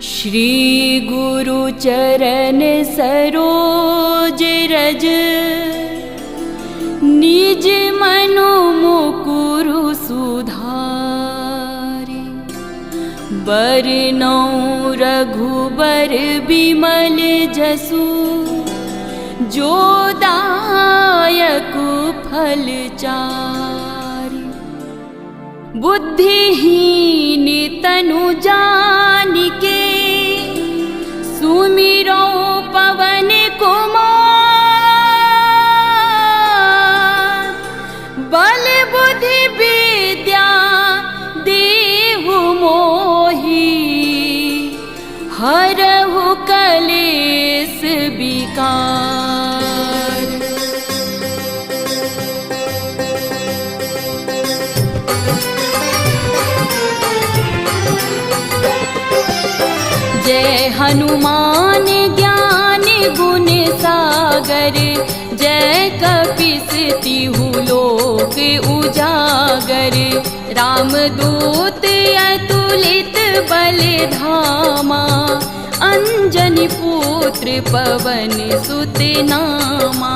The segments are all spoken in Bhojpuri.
श्री गुरु चरण सरोज रज, निज मनो मुकुरु सुधारि। बरनौ रघुबर बिमल जसु, जो दायक फल चारि। बुद्धिहीन तनु जानिके, सुमिरो पवन कुमार। बल बुद्धि विद्या देहु मोहि, हरहु कलेस विकार। जय हनुमान ज्ञान गुण सागर, जय कपीस तिहु लोक उजागर। रामदूत अतुलित बल धामा, अंजनी पुत्र पवन सुत नामा।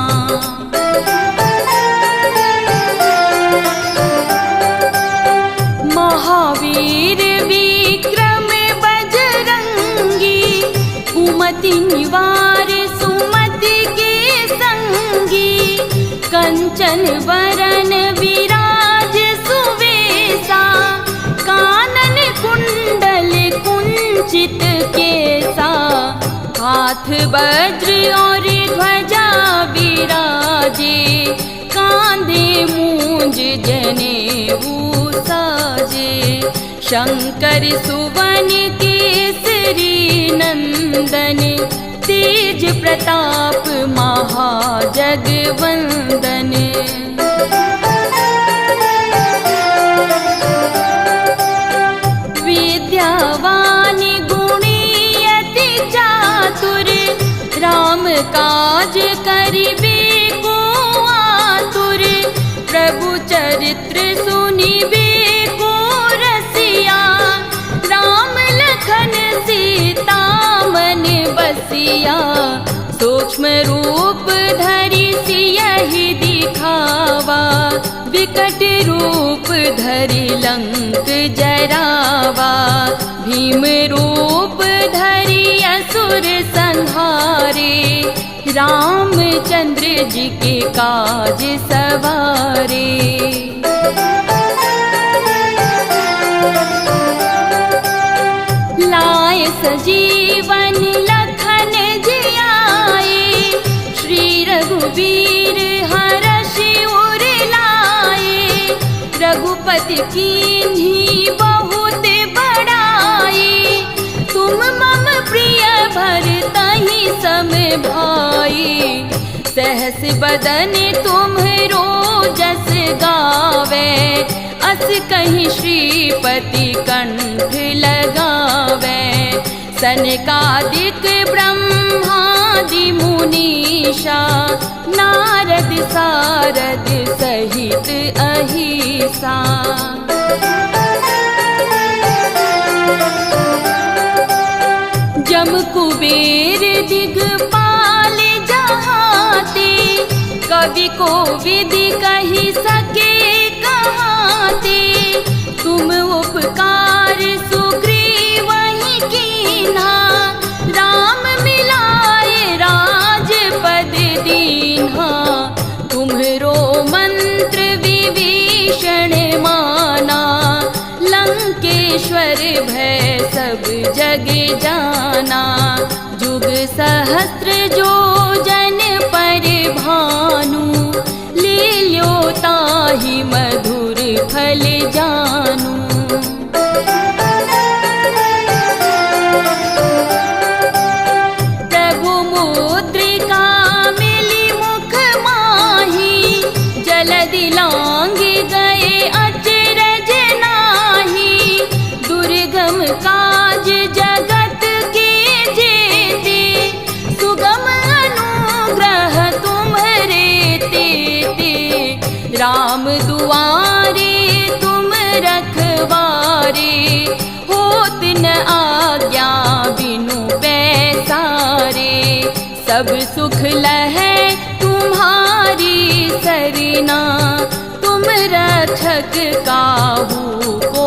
महावीर विक्रम बजरंगी, कुमति निवार सुमति के संगी। कंचन वरन विराज सुवेसा, कानन कुंडल कुंचित केसा। हाथ वज्र और ध्वजा विराजे, कांधे मूंज जनेऊ साजे। शंकर सुवन केसरी नंदन, तेज प्रताप महाजगवंदन। विद्यावान गुणी अति चातुर, राम काज करिबे को आतुर। प्रभु चरित्र सुनिबे को रसिया, राम लखन सीता मन बसिया। सूक्ष्म रूप धरि सियहि दिखावा, विकट रूप धरि लंक जरावा। भीम रूप धरि असुर संहारे, रामचंद्र जी के काज सवारे। लाए सजीवन लखन जियाए, श्री रघुवीर हरषि उर लाए। रघुपति कीन्ही बहुत बड़ाई, तुम मम प्रिय भरतहि सम भाई। सहस बदन तुम्हरो जस गावे, अस कहीं श्रीपति कंठ लगावे। सनकादिक ब्रह्मादि मुनीषा, नारद सारद सहित अहिसा। जम कुबेर दिगपाल जहाते, कवि कोविद कहि सके कहाते। तुम उपकार सुग्रीवहि कीन्हा, राम मिलाए राजपद दीन्हा। तुम्हरो मंत्र विभीषण माना, लंकेश्वर भय सब जग जाना। जुग सहस्त्र जो जन पर भानु, लील्यो ताहि मधुर फल जानू। प्रभु मुद्रिका मिली मुख माही, जलदि लांघ गए अचरज नाही। दुर्गम काज जगत के जेते, सुगम अनुग्रह तुम्हरे तेते। राम दुआरे तुम रखवारे, होत न आ सब सुख लहै तुम्हारी सरना, तुम रक्षक काहू को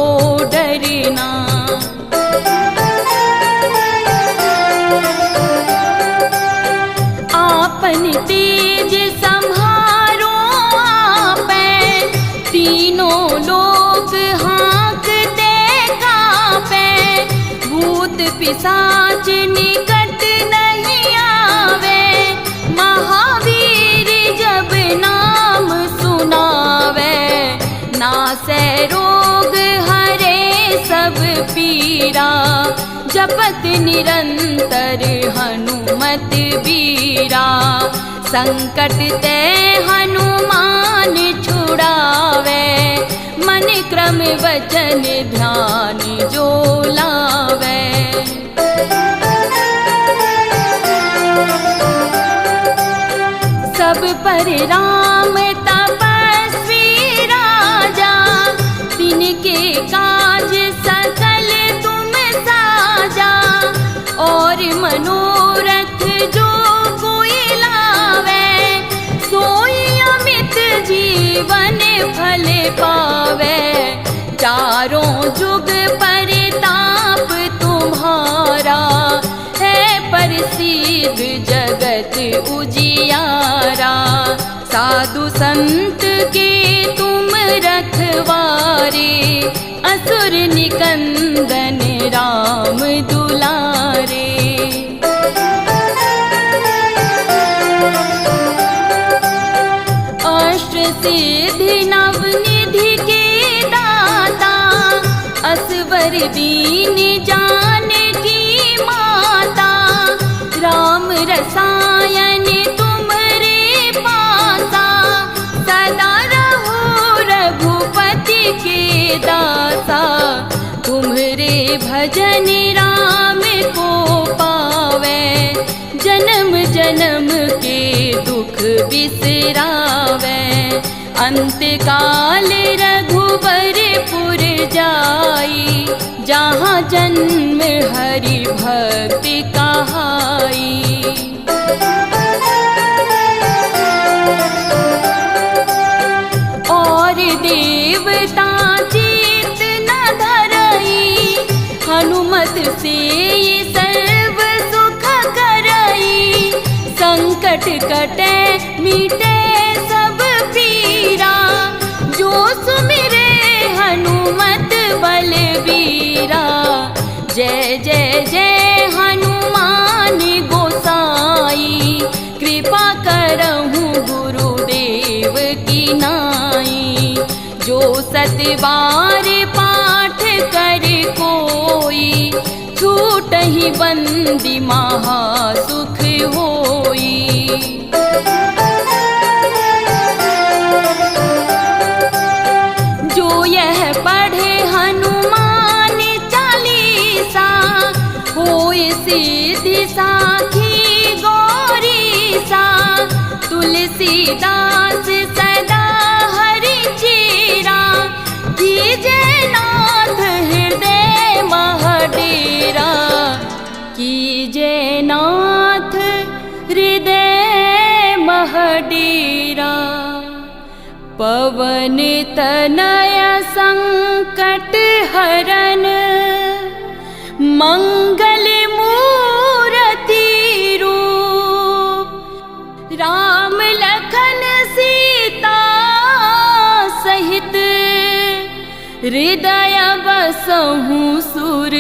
डरना। आपन तेज संहारो आपै, तीनों लोक हाँकते कांपै। भूत पिशाच निकट नहीं आवे, महावीर जब नाम सुनावे। नासै रोग हरे सब पीरा, जपत निरंतर हनुमत बीरा। संकट ते हनुमान छुड़ावे, मन क्रम वचन ध्यान जो लावे। सब पर राम तपस्वी राजा, तिनके काज सकल तुम साजा। और मनोरथ जो कोई लावे, सोई अमित जीवन फल पावे। चारों जुग परिताप तुम्हारा, है प्रसिद्ध जगत उजियारा। साधु संत के तुम रखवारे, असुर निकंदन राम दुलारे। अष्ट सिद्धि नवनिधि के दाता, असवर दीन जानकी माता। राम रसायन तुम्हारे पासा, सदा रहो रघुपति के दासा। तुम्हारे भजन राम को पावे, जन्म जन्म के दुख बिसरावे। अंत काल रघुबरपुर जाई, जहाँ जन्म हरि भक्ति कहाई। और देवता चित न धरई, हनुमत से सर्व सुख करई। संकट कटे मिटे सब पीरा, जो सुमिरे हनुमत बलबीरा। जय जय जय हनुमान गोसाई, कृपा करहु गुरुदेव की नाई। जो सतबार पाठ कर कोई, छूटहि बंदी महासुख होई। जो यह पढ़े हनुमान चालीसा, होय सिद्धि साखी गौरीसा। तुलसीदास सदा हरि चेरा, कीजे नाथ हृदय महडेरा। कीजे नाथ हृदय महडेरा। पवन तनय संकट हरन, मंगल मूर्ति रूप। राम लखन सीता सहित, हृदय बसहु सुर